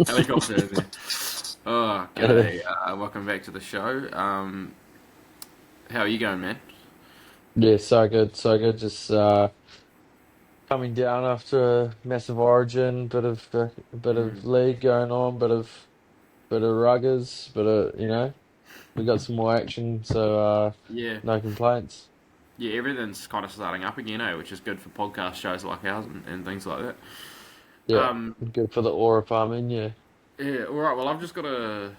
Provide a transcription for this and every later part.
Helicopter in there. Oh, Uh, g'day. Welcome back to the show. How are you going, man? yeah, so good, so good. Just coming down after a massive origin, bit of Mm. league going on, bit of ruggers, we got some more action, so Yeah, no complaints. yeah. Everything's kind of starting up again, which is good for podcast shows like ours and things like that. Yeah, Um, good for the aura farming. Yeah, yeah. All right. Well, I've just got a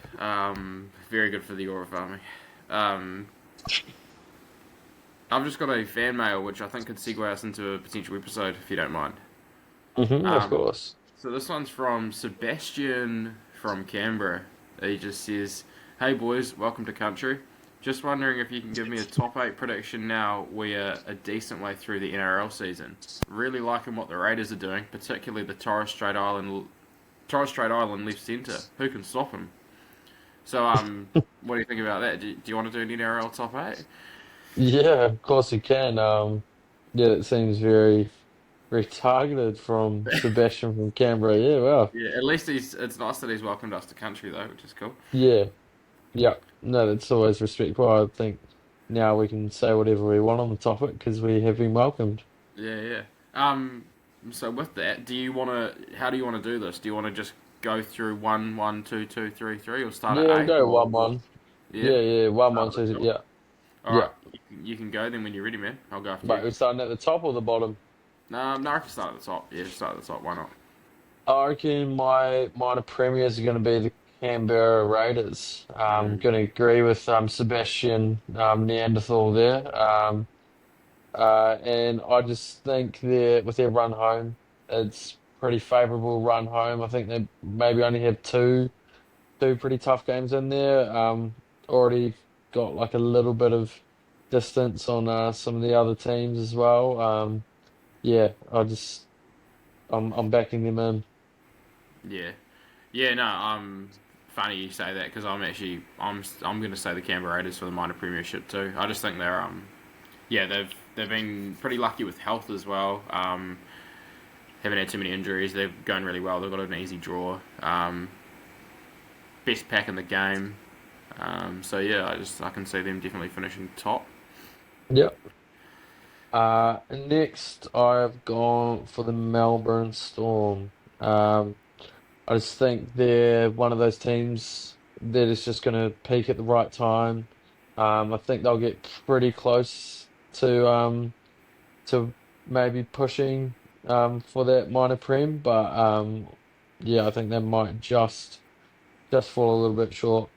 very good for the aura farming. Um, I've just got a fan mail which I think could segue us into a potential episode if you don't mind. of Um, course. So this one's from Sebastian from Canberra. He just says, "Hey boys, welcome to country. Just wondering if you can give me a top eight prediction now. We are a decent way through the NRL season. Really liking what the Raiders are doing, particularly the Torres Strait Island left centre. Who can stop him? So what do you think about that? Do you want to do an NRL top eight? Yeah, of course you can. Yeah, it seems very targeted from Sebastian from Canberra. Yeah, well, Yeah, at least it's nice that he's welcomed us to country though, which is cool. yeah. Yeah, no, that's always respectful. I think now we can say whatever we want on the topic because we have been welcomed. Yeah, yeah. Um, so with that, how do you want to do this? Do you want to just go through one, one, two, two, three, three, or start Yeah, at we'll eight, go one or one. yeah? Yeah, one one Start at two. the top. Yeah, All yeah. right, you can go then when you're ready, man. I'll go after But you. we're starting at the top or the bottom. No, I can start at the top. Yeah, start at the top. Why not? I reckon my minor premiers are going to be the Canberra Raiders. I'm Mm, going to agree with Sebastian Neanderthal there. And I just think with their run home, it's pretty favourable run home. I think they maybe only have two pretty tough games in there. Already got like a little bit of distance on some of the other teams as well. Yeah, I'm backing them in. yeah, yeah. No, funny you say that because I'm going to say the Canberra Raiders for the minor premiership too. I just think they're yeah they've been pretty lucky with health as well. Haven't had too many injuries. They're going really well. They've got an easy draw. Best pack in the game. So yeah, I can see them definitely finishing top. Yep. Next I've gone for the Melbourne Storm. Um, I just think they're one of those teams that is just going to peak at the right time. I think they'll get pretty close to maybe pushing for that minor prem, but yeah, I think they might just fall a little bit short.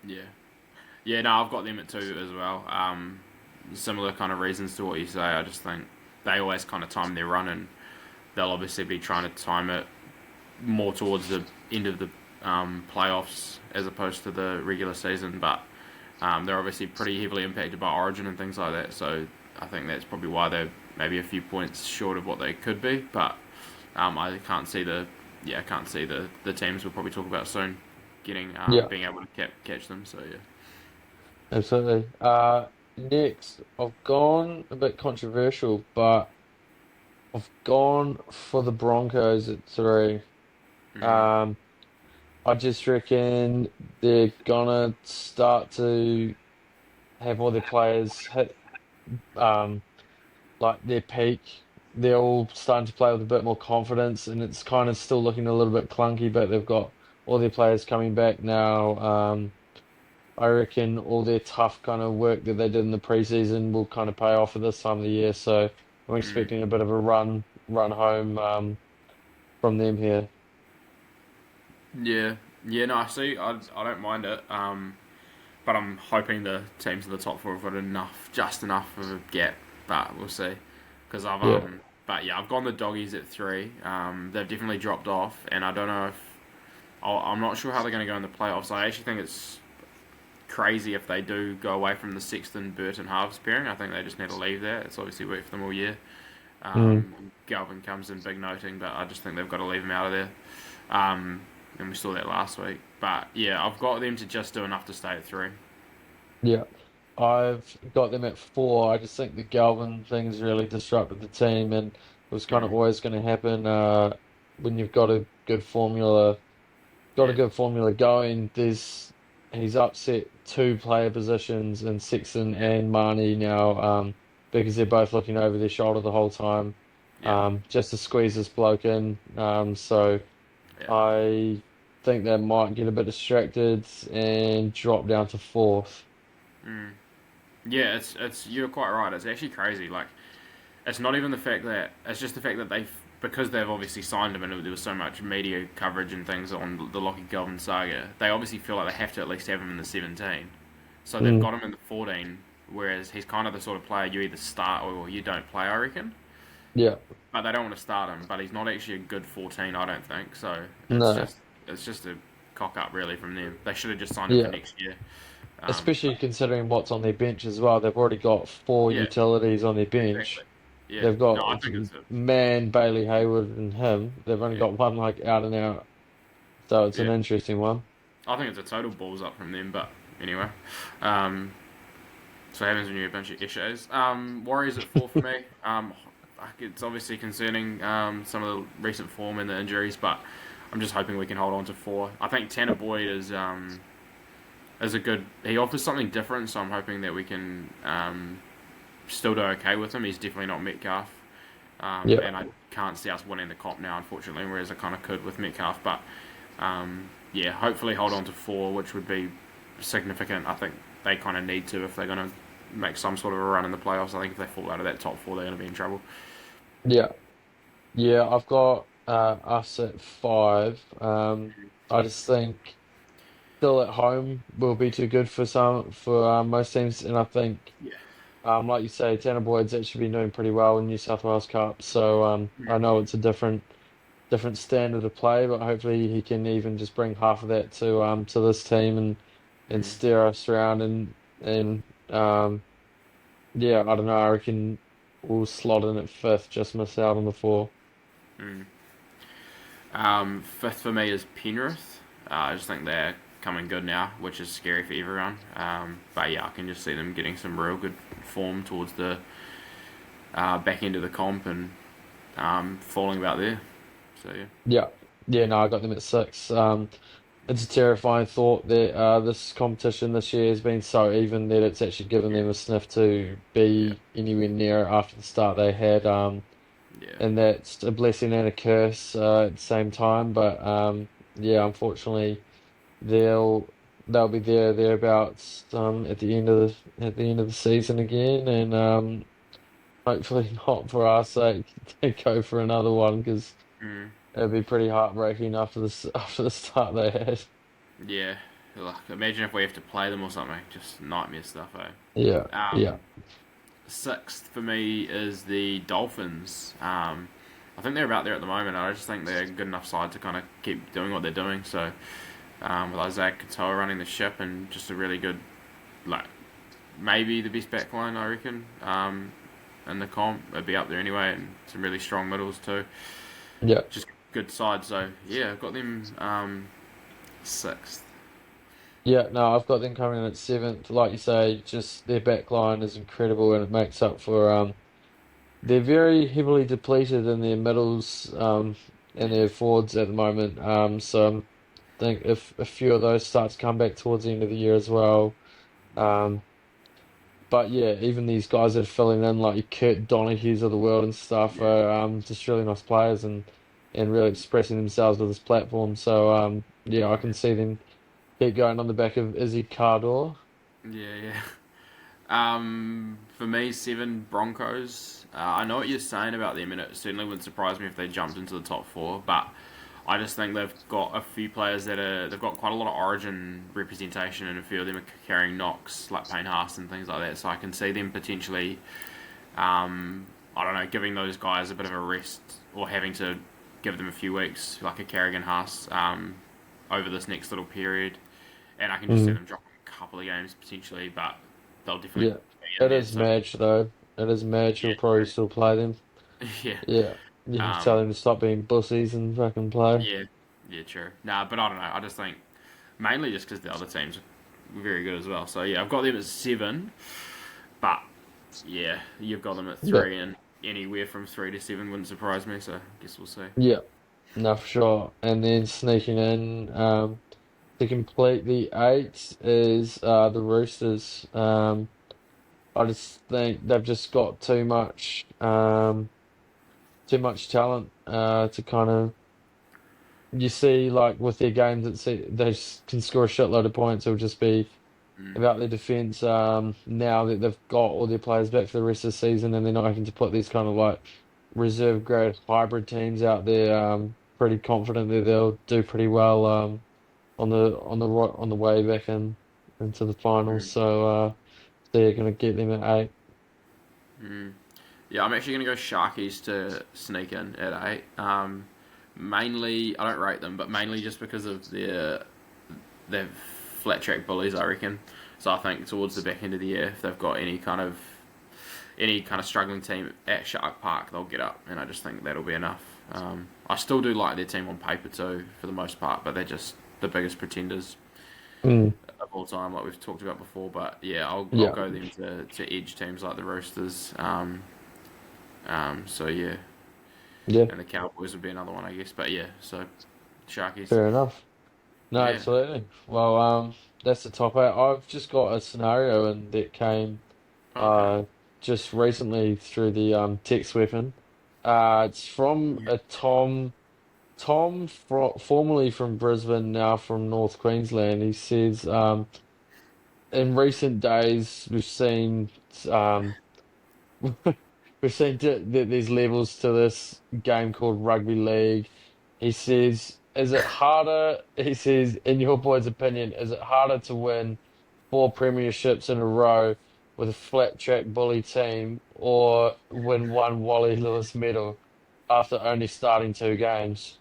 Yeah, yeah. No, I've got them at two as well. Similar kind of reasons to what you say. I just think they always kind of time their run, and they'll obviously be trying to time it more towards the end of the playoffs as opposed to the regular season. But they're obviously pretty heavily impacted by Origin and things like that. So I think that's probably why they're maybe a few points short of what they could be. But I can't see I can't see the teams we'll probably talk about soon getting Yeah, being able to catch them. So yeah. absolutely. Next, I've gone a bit controversial, but I've gone for the Broncos at three. Mm, Um, I just reckon they're gonna start to have all their players hit um, like their peak. They're all starting to play with a bit more confidence, and it's kind of still looking a little bit clunky, but they've got all their players coming back now. I reckon all their tough kind of work that they did in the preseason will kind of pay off at this time of the year. So I'm mm. expecting a bit of a run home from them here. Yeah, yeah. No, I see. I don't mind it. But I'm hoping the teams in the top four have got just enough of a gap. But we'll see. Because Yeah. but yeah, I've gone the doggies at three. They've definitely dropped off, and I don't know if I'm not sure how they're going to go in the playoffs. I actually think it's crazy if they do go away from the Sexton Burton halves pairing. I think they just need to leave that. It's obviously worked for them all year. Mm. Galvin comes in big noting, but I just think they've got to leave him out of there. Um, and we saw that last week. But yeah, I've got them to just do enough to stay at three. Yeah. I've got them at four. I just think the Galvin thing's really disrupted the team, and it was kind of Mm, always going to happen. when you've got a good formula, got a Yeah, good formula going. He's upset two player positions in Sexton yeah, and Marnie now, because they're both looking over their shoulder the whole time, yeah, just to squeeze this bloke in. So yeah. I think they might get a bit distracted and drop down to fourth. Mm. Yeah, it's you're quite right. It's actually crazy. Like, it's not even the fact that it's just the fact that because they've obviously signed him and there was so much media coverage and things on the Lockie Golden saga. They obviously feel like they have to at least have him in the 17. So they've Mm, got him in the 14. Whereas he's kind of the sort of player you either start or you don't play. I reckon. yeah, But they don't want to start him. But he's not actually a good 14. I don't think. So no, it's just a cock up really from them. They should have just signed him for yeah. next year. Especially But considering what's on their bench as well. They've already got four yeah, utilities on their exactly. bench. Yeah. They've No, got I think it's a Man, Bailey, Hayward, and him. They've only yeah. got one like out and out, so it's an Yeah. interesting one. I think it's a total balls up from them, but anyway. Um, so happens when you have a bunch of issues. Warriors at four for me. It's obviously concerning some of the recent form and the injuries, but I'm just hoping we can hold on to four. I think Tanner Boyd is a good. He offers something different, so I'm hoping that we can still do okay with him. He's definitely not Metcalf, Yeah, and I can't see us winning the comp now, unfortunately, whereas I kind of could with Metcalf. But yeah, hopefully hold on to four, which would be significant. I think they kind of need to if they're going to make some sort of a run in the playoffs. I think if they fall out of that top four, they're going to be in trouble. yeah, yeah. I've got us at five. I just think still at home will be too good for most teams, and I think Yeah. like you say, Tanner Boyd's actually been doing pretty well in New South Wales Cup. So I know it's a different standard of play, but hopefully he can even just bring half of that to this team and Mm, steer us around and yeah, I don't know. I reckon we'll slot in at fifth, just miss out on the four. mm. Fifth for me is Penrith. I just think they're coming good now, which is scary for everyone. But yeah, I can just see them getting some real good form towards the back end of the comp and falling about there. So yeah, Yeah, yeah. No, I got them at six. It's a terrifying thought that this competition this year has been so even that it's actually given yeah, them a sniff to yeah, be anywhere near after the start they had. yeah, And that's a blessing and a curse at the same time. But yeah, unfortunately, they'll be thereabouts at the end of the season again, and hopefully not for our sake to go for another one because mm, it'd be pretty heartbreaking after this after the start they had. yeah. Like, imagine if we have to play them or something. Just nightmare stuff, Yeah, eh? yeah, Sixth for me is the Dolphins. I think they're about there at the moment. I just think they're a good enough side to kind of keep doing what they're doing. So with Isaac Katoa running the ship and just a really good, like maybe the best back line I reckon in the comp, it'd be up there anyway, and some really strong middles too. yeah. Just good side. So yeah, I've got them sixth. Yeah, no, I've got them coming in at seventh. Like you say, just their back line is incredible and it makes up for they're very heavily depleted in their middles and Yeah, their forwards at the moment. So I think if a few of those start to come back towards the end of the year as well. Um, but yeah, even these guys that are filling in, like your Kurt Donahues of the world and stuff, yeah, are just really nice players and really expressing themselves with this platform. So yeah, I can see them keep going on the back of Izzy Cardor. yeah, yeah. For me, seven Broncos. I know what you're saying about them, and it certainly wouldn't surprise me if they jumped into the top four. But I just think they've got a few players they've got quite a lot of Origin representation, and a few of them are carrying knocks like Payne Haas and things like that. So I can see them potentially, I don't know, giving those guys a bit of a rest or having to give them a few weeks, like a Carrigan Haas, over this next little period. And I can just see Mm, them dropping a couple of games potentially, but they'll definitely yeah, be in it there. is So Madge though. It is Madge yeah, who'll probably still play them. true. Yeah, Yeah, you have to tell um, them to stop being bussies and fucking play. yeah, yeah, true. Nah, but I don't know. I just think mainly just because the other teams are very good as well. So yeah, I've got them at seven, but yeah, you've got them at Yeah, three, and anywhere from three to seven wouldn't surprise me. So I guess we'll see. yeah. No, for sure. And then sneaking in to complete the eight is the Roosters. I just think they've just got too much talent to kind of you see like with their games that see can score a shitload of points. It'll just be Mm, about their defense. Now that they've got all their players back for the rest of the season, and they're not having to put these kind of like reserve grade hybrid teams out there. Pretty confident that they'll do pretty well. On the way back into the finals. mm, So they're gonna get them at eight. mm. Yeah, I'm actually going to go Sharkies to sneak in at 8. Mainly, I don't rate them, but mainly just because of their flat track bullies, I reckon. So I think towards the back end of the year, if they've got any kind of struggling team at Shark Park, they'll get up, and I just think that'll be enough. I still do like their team on paper too, for the most part, but they're just the biggest pretenders Mm, of all time, like we've talked about before. But yeah, I'll yeah, go them to edge teams like the Roosters. So yeah, yeah, and the Cowboys would be another one, I guess. But yeah, so Sharkies. fair enough. No, Yeah. absolutely. Well, that's the top eight. I've just got a scenario and that came Okay. uh just recently through the text weapon. It's from Yeah. a formerly from Brisbane, now from North Queensland. He says, in recent days, um, we've seen that there's levels to this game called rugby league. He says, is it harder? He says, in your boy's opinion, is it harder to win four premierships in a row with a flat track bully team or win one Wally Lewis medal after only starting two games?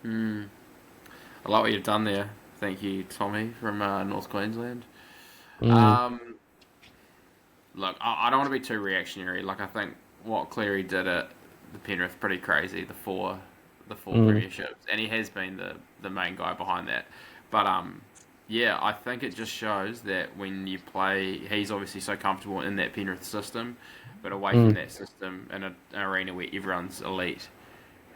Hmm. I like what you've done there. Thank you, Tommy from North Queensland. Mm, Um, Look, I don't want to be too reactionary. Like I think what Cleary did at the Penrith pretty crazy. The four mm, premierships, and he has been the main guy behind that. But yeah, I think it just shows that when you play, he's obviously so comfortable in that Penrith system, but away from mm, that system in an arena where everyone's elite,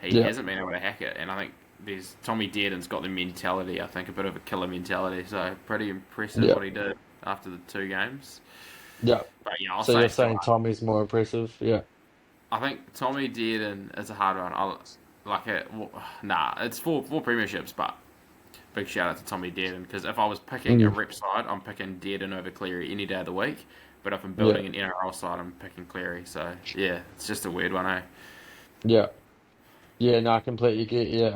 he yeah, hasn't been able to hack it. And I think there's Tommy Dearden's got the mentality. I think a bit of a killer mentality. So pretty impressive yeah, what he did after the two games. yeah. But yeah, I'll So say you're it's still. saying Tommy's more impressive? Yeah. I think Tommy Dearden is a hard one. I like it. Nah, it's four premierships, but big shout out to Tommy Dearden because if I was picking a Mm, rep side, I'm picking Dearden over Cleary any day of the week. But if I'm yeah, building an NRL side, I'm picking Cleary. So yeah, it's just a weird one, eh? yeah, yeah. No, I completely get you.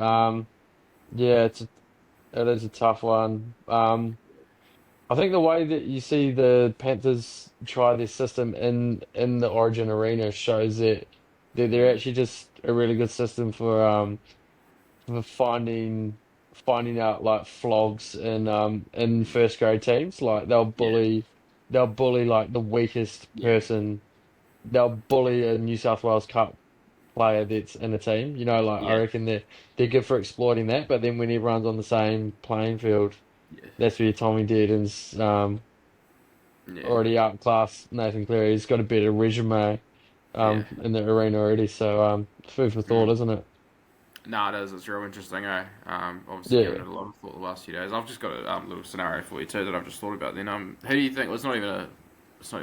Yeah, it is a tough one. I think the way that you see the Panthers try their system in the Origin arena shows that they're Mm, actually just a really good system for finding out like flogs in mm, first grade teams. Like yeah, they'll bully like the weakest yeah, person. They'll bully a New South Wales Cup player that's in a team. Like I yeah, reckon they're good for exploiting that. But then when everyone's on the same playing field, yeah, that's where Tommy Dearden's yeah, already outclassed Nathan Cleary. He's got a better resume yeah. in the arena already. So food for thought, Mm. isn't it? No, it is. It's real interesting, eh? Obviously, given Yeah. it a lot of thought the last few days. I've just got a little scenario for you too that I've just thought about. Then, who do you think? Well, it's not even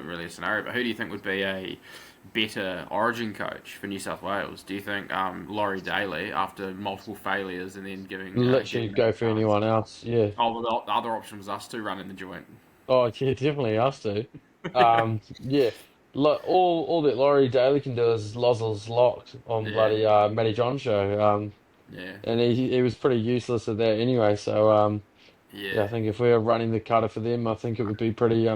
really a scenario, but who do you think would be a better Origin coach for New South Wales? Do you think Laurie Daly, after multiple failures and then Literally getting that go for chance? anyone else. Yeah. Oh, well, the other option was us two running the joint. Oh, yeah, definitely has to. Yeah. Look, all that Laurie Daly can do is Lozzle's locked on Yeah, bloody Matty John show. yeah, And he was pretty useless at that anyway. So yeah, yeah, I think if we were running the cutter for them, I think it would be pretty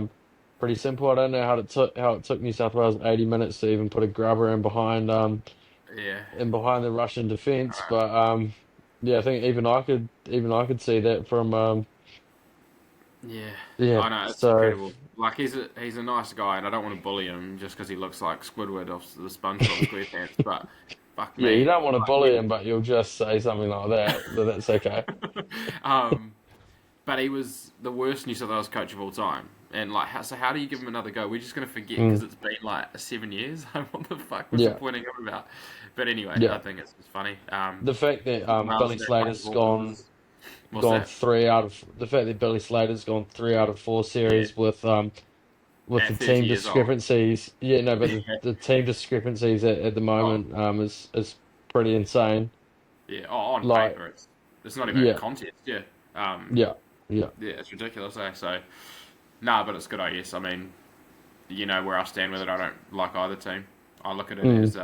simple. I don't know how it took New South Wales 80 minutes to even put a grubber yeah. in behind the Russian All defense, right. but yeah, I think even I could see that from Yeah, yeah. I know it's So incredible. Like he's a nice guy, and I don't want to bully him just because he looks like Squidward off the SpongeBob SquarePants. But fuck yeah, you me, don't want to like bully him, but you'll just say something like that, but that's okay. um, but he was the worst New South Wales coach of all time. And like, how do you give him another go? We're just gonna forget because Mm, it's been like 7 years. What the fuck was the yeah, point of him about? But anyway, I yeah. think it's just funny. The fact that Miles Billy there, a bunch Slater's of Aucklanders. What's gone that? 3 out of the fact that Billy Slater's gone 3 out of 4 Yeah, series with at the 30 team years old. discrepancies. Yeah, no, but Yeah. the team discrepancies at the Oh, moment is pretty insane. yeah. Oh, on Like, paper, it's not even a yeah, contest. Yeah. yeah, yeah. Yeah, it's ridiculous. So, nah, but it's good. I guess. I mean, you know where I stand with it. I don't like either team. I look at it Mm, as,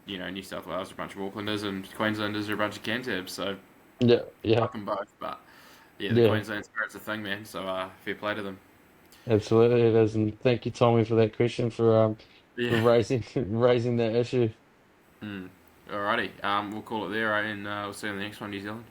New South Wales are a bunch of Aucklanders and Queenslanders are a bunch of Cantabs. So yeah, yeah, fuck them both. But yeah, the yeah. Queensland spirit's a thing, man. So fair play to them. Absolutely, it is. And thank you, Tommy, for that question for Yeah. raising raising that issue. Mm. Alrighty. We'll call it there, and we'll see you in the next one, New Zealand.